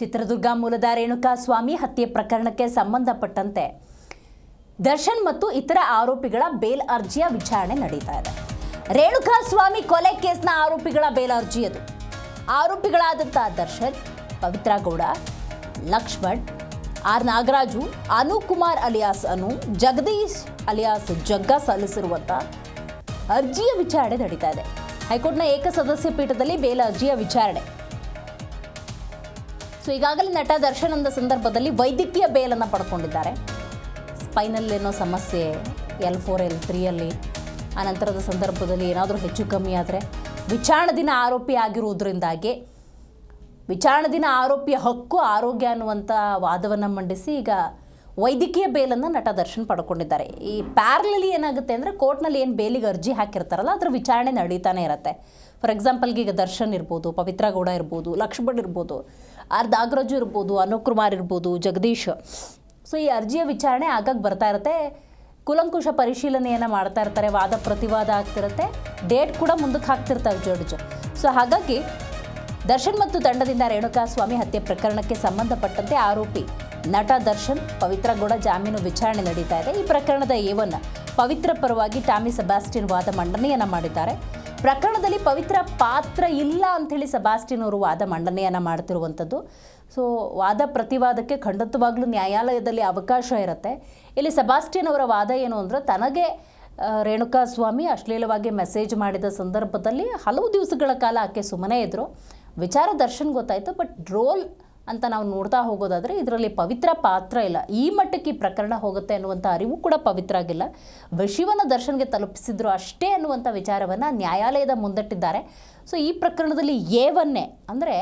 ಚಿತ್ರದುರ್ಗ ಮೂಲದ ರೇಣುಕಾ ಸ್ವಾಮಿ ಹತ್ಯೆ ಪ್ರಕರಣಕ್ಕೆ ಸಂಬಂಧಪಟ್ಟಂತೆ ದರ್ಶನ್ ಮತ್ತು ಇತರ ಆರೋಪಿಗಳ ಬೇಲ್ ಅರ್ಜಿಯ ವಿಚಾರಣೆ ನಡೀತಾ ಇದೆ. ರೇಣುಕಾ ಸ್ವಾಮಿ ಕೊಲೆ ಕೇಸ್ನ ಆರೋಪಿಗಳ ಬೇಲ್ ಅರ್ಜಿ ಅದು. ಆರೋಪಿಗಳಾದಂಥ ದರ್ಶನ್, ಪವಿತ್ರ ಗೌಡ, ಲಕ್ಷ್ಮಣ್, ಆರ್ ನಾಗರಾಜು, ಅನುಕುಮಾರ್ ಅಲಿಯಾಸ್ ಅನು, ಜಗದೀಶ್ ಅಲಿಯಾಸ್ ಜಗ್ಗ ಸಲ್ಲಿಸಿರುವಂಥ ಅರ್ಜಿಯ ವಿಚಾರಣೆ ನಡೀತಾ ಇದೆ. ಹೈಕೋರ್ಟ್ನ ಏಕಸದಸ್ಯ ಪೀಠದಲ್ಲಿ ಬೇಲ್ ಅರ್ಜಿಯ ವಿಚಾರಣೆ. ಸೊ ಈಗಾಗಲೇ ನಟ ದರ್ಶನ್ ಅಂದ ಸಂದರ್ಭದಲ್ಲಿ ವೈದ್ಯಕೀಯ ಬೇಲನ್ನು ಪಡ್ಕೊಂಡಿದ್ದಾರೆ. ಸ್ಪೈನಲ್ ಏನೋ ಸಮಸ್ಯೆ L4 L3 ಆ ನಂತರದ ಸಂದರ್ಭದಲ್ಲಿ ಏನಾದರೂ ಹೆಚ್ಚು ಕಮ್ಮಿ ಆದರೆ ವಿಚಾರಣಾಧೀನ ಆರೋಪಿ ಆಗಿರುವುದರಿಂದಾಗಿ ವಿಚಾರಣಾಧೀನ ಆರೋಪಿಯ ಹಕ್ಕು ಆರೋಗ್ಯ ಅನ್ನುವಂಥ ವಾದವನ್ನು ಮಂಡಿಸಿ ಈಗ ವೈದ್ಯಕೀಯ ಬೇಲನ್ನು ನಟ ದರ್ಶನ್ ಪಡ್ಕೊಂಡಿದ್ದಾರೆ. ಈ ಪ್ಯಾರಲಲಿ ಏನಾಗುತ್ತೆ ಅಂದರೆ ಕೋರ್ಟ್ನಲ್ಲಿ ಏನು ಬೇಲಿಗೆ ಅರ್ಜಿ ಹಾಕಿರ್ತಾರಲ್ಲ ಅದರ ವಿಚಾರಣೆ ನಡೀತಾನೆ ಇರುತ್ತೆ. ಫಾರ್ ಎಕ್ಸಾಂಪಲ್ಗೆ ಈಗ ದರ್ಶನ್ ಇರ್ಬೋದು, ಪವಿತ್ರ ಗೌಡ ಇರ್ಬೋದು, ಲಕ್ಷ್ಮಣ್ ಇರ್ಬೋದು, ಆರ್ ನಾಗರಾಜು ಇರ್ಬೋದು, ಅನುಕುಮಾರ್ ಇರ್ಬೋದು, ಜಗದೀಶ್. ಸೊ ಈ ಅರ್ಜಿಯ ವಿಚಾರಣೆ ಆಗಾಗ ಬರ್ತಾ ಇರುತ್ತೆ. ಕೂಲಂಕುಷ ಪರಿಶೀಲನೆಯನ್ನು ಮಾಡ್ತಾ ಇರ್ತಾರೆ, ವಾದ ಪ್ರತಿವಾದ ಆಗ್ತಿರುತ್ತೆ, ಡೇಟ್ ಕೂಡ ಮುಂದಕ್ಕೆ ಹಾಕ್ತಿರ್ತಾರೆ ಜಡ್ಜ್. ಸೊ ಹಾಗಾಗಿ ದರ್ಶನ್ ಮತ್ತು ತಂಡದಿಂದ ರೇಣುಕಾ ಸ್ವಾಮಿ ಹತ್ಯೆ ಪ್ರಕರಣಕ್ಕೆ ಸಂಬಂಧಪಟ್ಟಂತೆ ಆರೋಪಿ ನಟ ದರ್ಶನ್, ಪವಿತ್ರ ಗೌಡ ಜಾಮೀನು ವಿಚಾರಣೆ ನಡೀತಾ ಇದೆ. ಈ ಪ್ರಕರಣದ ಏವನ್ನ ಪವಿತ್ರ ಪರವಾಗಿ ಟಾಮಿ ಸೆಬಾಸ್ಟಿನ್ ವಾದ ಮಂಡನೆಯನ್ನು ಮಾಡಿದ್ದಾರೆ. ಪ್ರಕರಣದಲ್ಲಿ ಪವಿತ್ರ ಪಾತ್ರ ಇಲ್ಲ ಅಂಥೇಳಿ ಸೆಬಾಸ್ಟಿನ್ ಅವರು ವಾದ ಮಂಡನೆಯನ್ನು ಮಾಡ್ತಿರುವಂಥದ್ದು. ಸೊ ವಾದ ಪ್ರತಿವಾದಕ್ಕೆ ಖಂಡಿತವಾಗ್ಲೂ ನ್ಯಾಯಾಲಯದಲ್ಲಿ ಅವಕಾಶ ಇರುತ್ತೆ. ಇಲ್ಲಿ ಸೆಬಾಸ್ಟಿನ್ ಅವರ ವಾದ ಏನು ಅಂದರೆ, ತನಗೆ ರೇಣುಕಾ ಸ್ವಾಮಿ ಅಶ್ಲೀಲವಾಗಿ ಮೆಸೇಜ್ ಮಾಡಿದ ಸಂದರ್ಭದಲ್ಲಿ ಹಲವು ದಿವಸಗಳ ಕಾಲ ಆಕೆ ಸುಮ್ಮನೆ ಇದ್ದರು. ವಿಚಾರ ದರ್ಶನ್ ಗೊತ್ತಾಯಿತು, ಬಟ್ ರೋಲ್ ಅಂತ ನಾವು ನೋಡ್ತಾ ಹೋಗೋದಾದರೆ ಇದರಲ್ಲಿ ಪವಿತ್ರ ಪಾತ್ರ ಇಲ್ಲ. ಈ ಮಟ್ಟಕ್ಕೆ ಈ ಪ್ರಕರಣ ಹೋಗುತ್ತೆ ಅನ್ನುವಂಥ ಅರಿವು ಕೂಡ ಪವಿತ್ರ ಆಗಿಲ್ಲ. ವಿಷಯವನ್ನು ದರ್ಶನ್ಗೆ ತಲುಪಿಸಿದ್ರು ಅಷ್ಟೇ ಅನ್ನುವಂಥ ವಿಚಾರವನ್ನು ನ್ಯಾಯಾಲಯದ ಮುಂದಿಟ್ಟಿದ್ದಾರೆ. ಸೊ ಈ ಪ್ರಕರಣದಲ್ಲಿ ಏವನ್ನೇ ಅಂದರೆ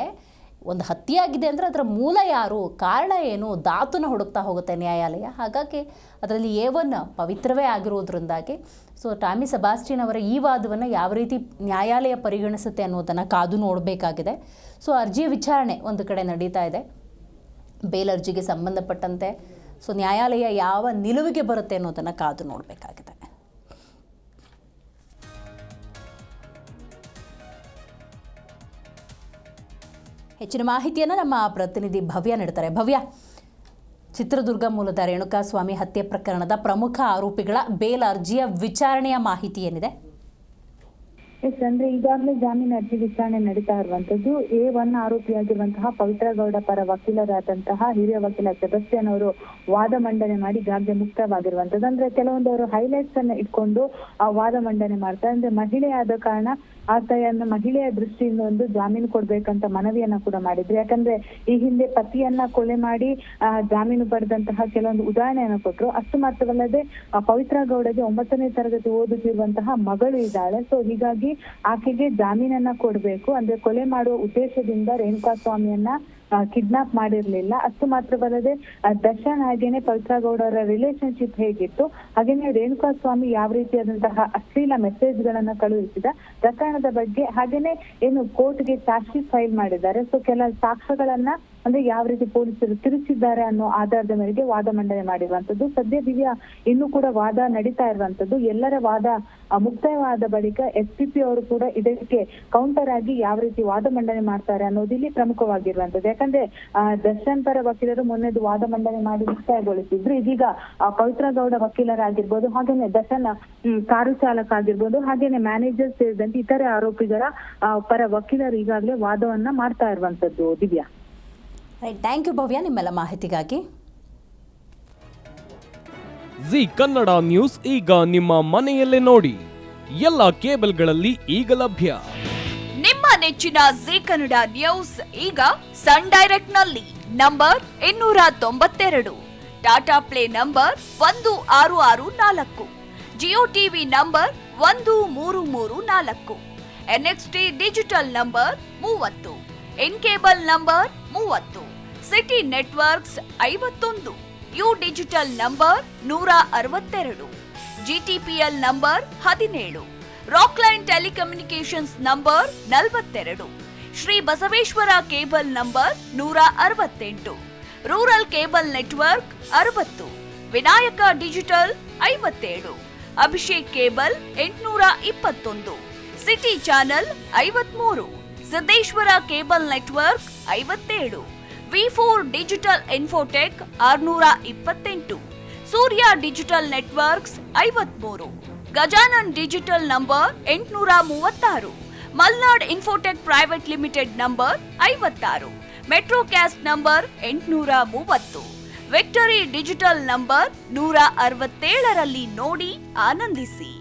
ಒಂದು ಹತ್ಯೆ ಆಗಿದೆ ಅಂದರೆ ಅದರ ಮೂಲ ಯಾರು, ಕಾರಣ ಏನು, ದಾತುನ ಹುಡುಕ್ತಾ ಹೋಗುತ್ತೆ ನ್ಯಾಯಾಲಯ. ಹಾಗಾಗಿ ಅದರಲ್ಲಿ ಏವನ್ನ ಪವಿತ್ರವೇ ಆಗಿರೋದ್ರಿಂದಾಗಿ ಸೊ ಟಾಮಿ ಸೆಬಾಸ್ಟಿನ್ ಅವರ ಈ ವಾದವನ್ನು ಯಾವ ರೀತಿ ನ್ಯಾಯಾಲಯ ಪರಿಗಣಿಸುತ್ತೆ ಅನ್ನೋದನ್ನು ಕಾದು ನೋಡಬೇಕಾಗಿದೆ. ಸೊ ಅರ್ಜಿಯ ವಿಚಾರಣೆ ಒಂದು ಕಡೆ ನಡೀತಾ ಇದೆ ಬೇಲ್ ಅರ್ಜಿಗೆ ಸಂಬಂಧಪಟ್ಟಂತೆ. ಸೊ ನ್ಯಾಯಾಲಯ ಯಾವ ನಿಲುವಿಗೆ ಬರುತ್ತೆ ಅನ್ನೋದನ್ನು ಕಾದು ನೋಡಬೇಕಾಗಿದೆ. ಹೆಚ್ಚಿನ ಮಾಹಿತಿಯನ್ನು ನಮ್ಮ ಪ್ರತಿನಿಧಿ ಭವ್ಯ ನೀಡ್ತಾರೆ. ಭವ್ಯ, ಚಿತ್ರದುರ್ಗ ಮೂಲದ ರೇಣುಕಾ ಸ್ವಾಮಿ ಹತ್ಯೆ ಪ್ರಕರಣದ ಪ್ರಮುಖ ಆರೋಪಿಗಳ ಬೇಲ್ ಅರ್ಜಿಯ ವಿಚಾರಣೆಯ ಮಾಹಿತಿ ಏನಿದೆ? ಅಂದ್ರೆ ಈಗಾಗಲೇ ಜಾಮೀನು ಅರ್ಜಿ ವಿಚಾರಣೆ ನಡೀತಾ ಇರುವಂತದ್ದು. A1 ಆರೋಪಿಯಾಗಿರುವಂತಹ ಪವಿತ್ರ ಗೌಡ ಪರ ವಕೀಲರಾದಂತಹ ಹಿರಿಯ ವಕೀಲ ಸೆಬಾಸ್ಟಿಯನ್ ಅವರು ವಾದ ಮಂಡನೆ ಮಾಡಿ ಈಗಾಗಲೇ ಮುಕ್ತವಾಗಿರುವಂತದ್ದು. ಅಂದ್ರೆ ಕೆಲವೊಂದು ಅವರು ಹೈಲೈಟ್ಸ್ ಅನ್ನ ಇಟ್ಕೊಂಡು ಆ ವಾದ ಮಂಡನೆ ಮಾಡ್ತಾರೆ. ಅಂದ್ರೆ ಮಹಿಳೆ ಆದ ಕಾರಣ ಆಕೆಯನ್ನು ಮಹಿಳೆಯ ದೃಷ್ಟಿಯಿಂದ ಒಂದು ಜಾಮೀನು ಕೊಡ್ಬೇಕಂತ ಮನವಿಯನ್ನ ಕೂಡ ಮಾಡಿದ್ರು. ಯಾಕಂದ್ರೆ ಈ ಹಿಂದೆ ಪತಿಯನ್ನ ಕೊಲೆ ಮಾಡಿ ಜಾಮೀನು ಪಡೆದಂತಹ ಕೆಲವೊಂದು ಉದಾಹರಣೆಯನ್ನ ಕೊಟ್ರು. ಅಷ್ಟು ಮಾತ್ರವಲ್ಲದೆ ಪವಿತ್ರ ಗೌಡಗೆ 9ನೇ ತರಗತಿ ಓದುತ್ತಿರುವಂತಹ ಮಗಳು ಇದ್ದಾಳೆ. ಸೊ ಹೀಗಾಗಿ ಆಕೆಗೆ ಜಾಮೀನನ್ನ ಕೊಡ್ಬೇಕು, ಅಂದ್ರೆ ಕೊಲೆ ಮಾಡುವ ಉದ್ದೇಶದಿಂದ ರೇಣುಕಾ ಸ್ವಾಮಿಯನ್ನ ಕಿಡ್ನಾಪ್ ಮಾಡಿರ್ಲಿಲ್ಲ. ಅಷ್ಟು ಮಾತ್ರವಲ್ಲದೆ ದರ್ಶನ್ ಹಾಗೇನೆ ಪವಿತ್ರ ಗೌಡರ ರಿಲೇಶನ್ಶಿಪ್ ಹೇಗಿತ್ತು, ಹಾಗೇನೆ ರೇಣುಕಾ ಸ್ವಾಮಿ ಯಾವ ರೀತಿಯಾದಂತಹ ಅಶ್ಲೀಲ ಮೆಸೇಜ್ ಗಳನ್ನ ಕಳುಹಿಸಿದ ಪ್ರಕರಣದ ಬಗ್ಗೆ, ಹಾಗೇನೆ ಏನು ಕೋರ್ಟ್ಗೆ ಚಾರ್ಜ್ ಶೀಟ್ ಫೈಲ್ ಮಾಡಿದ್ದಾರೆ. ಸೊ ಕೆಲ ಸಾಕ್ಷ್ಯಗಳನ್ನ ಅಂದ್ರೆ ಯಾವ ರೀತಿ ಪೊಲೀಸರು ತಿರುಚಿದ್ದಾರೆ ಅನ್ನೋ ಆಧಾರದ ಮೇರೆಗೆ ವಾದ ಮಂಡನೆ ಮಾಡಿರುವಂತದ್ದು. ಸದ್ಯ ದಿವ್ಯ ಇನ್ನೂ ಕೂಡ ವಾದ ನಡೀತಾ ಇರುವಂತದ್ದು. ಎಲ್ಲರ ವಾದ ಮುಕ್ತಾಯವಾದ ಬಳಿಕ SPP ಅವರು ಕೂಡ ಇದಕ್ಕೆ ಕೌಂಟರ್ ಆಗಿ ಯಾವ ರೀತಿ ವಾದ ಮಂಡನೆ ಮಾಡ್ತಾರೆ ಅನ್ನೋದು ಇಲ್ಲಿ ಪ್ರಮುಖವಾಗಿರುವಂತದ್ದು. ಯಾಕಂದ್ರೆ ದರ್ಶನ್ ಪರ ವಕೀಲರು ಮೊನ್ನೆದು ವಾದ ಮಂಡನೆ ಮಾಡಿ ಮುಕ್ತಾಯಗೊಳಿಸಿದ್ರು. ಇದೀಗ ಪವಿತ್ರ ಗೌಡ ವಕೀಲರಾಗಿರ್ಬೋದು, ಹಾಗೇನೆ ದರ್ಶನ್ ಕಾರು ಚಾಲಕ ಆಗಿರ್ಬೋದು, ಹಾಗೇನೆ ಮ್ಯಾನೇಜರ್ ಸೇರಿದಂತೆ ಇತರೆ ಆರೋಪಿಗಳ ಪರ ವಕೀಲರು ಈಗಾಗಲೇ ವಾದವನ್ನ ಮಾಡ್ತಾ ಇರುವಂತದ್ದು. ದಿವ್ಯಾ, ರೈಟ್, ಥ್ಯಾಂಕ್ ಯು ಭವ್ಯ ನಿಮ್ಮೆಲ್ಲ ಮಾಹಿತಿಗಾಗಿ. ಜಿ ಕನ್ನಡ ನ್ಯೂಸ್ ಈಗ ನಿಮ್ಮ ಮನೆಯಲ್ಲೇ ನೋಡಿ, ಎಲ್ಲ ಕೇಬಲ್ಗಳಲ್ಲಿ ಈಗ ಲಭ್ಯ. ನಿಮ್ಮ ನೆಚ್ಚಿನ ಜಿ ಕನ್ನಡ ನ್ಯೂಸ್ ಈಗ ಸನ್ ಡೈರೆಕ್ಟ್ ನಲ್ಲಿ number 292, Tata play number 1664, Jio TV number 1334, NXT digital number 30, in cable number 30, city networks 51, U digital number 162, GTPL number 17, Rockline telecommunications number 42, Shri Basaveshwara cable number 168, rural cable network 60, Vinayaka digital 57, Abhishek cable 821, city channel 53, Siddeshwara cable network 57, V4 digital Infotech 628, Surya digital networks 53, Gajanan digital number 836, Malnad Infotech private limited number 56, Metrocast number 830, Victory digital number 167ರಲ್ಲಿ ನೋಡಿ ಆನಂದಿಸಿ.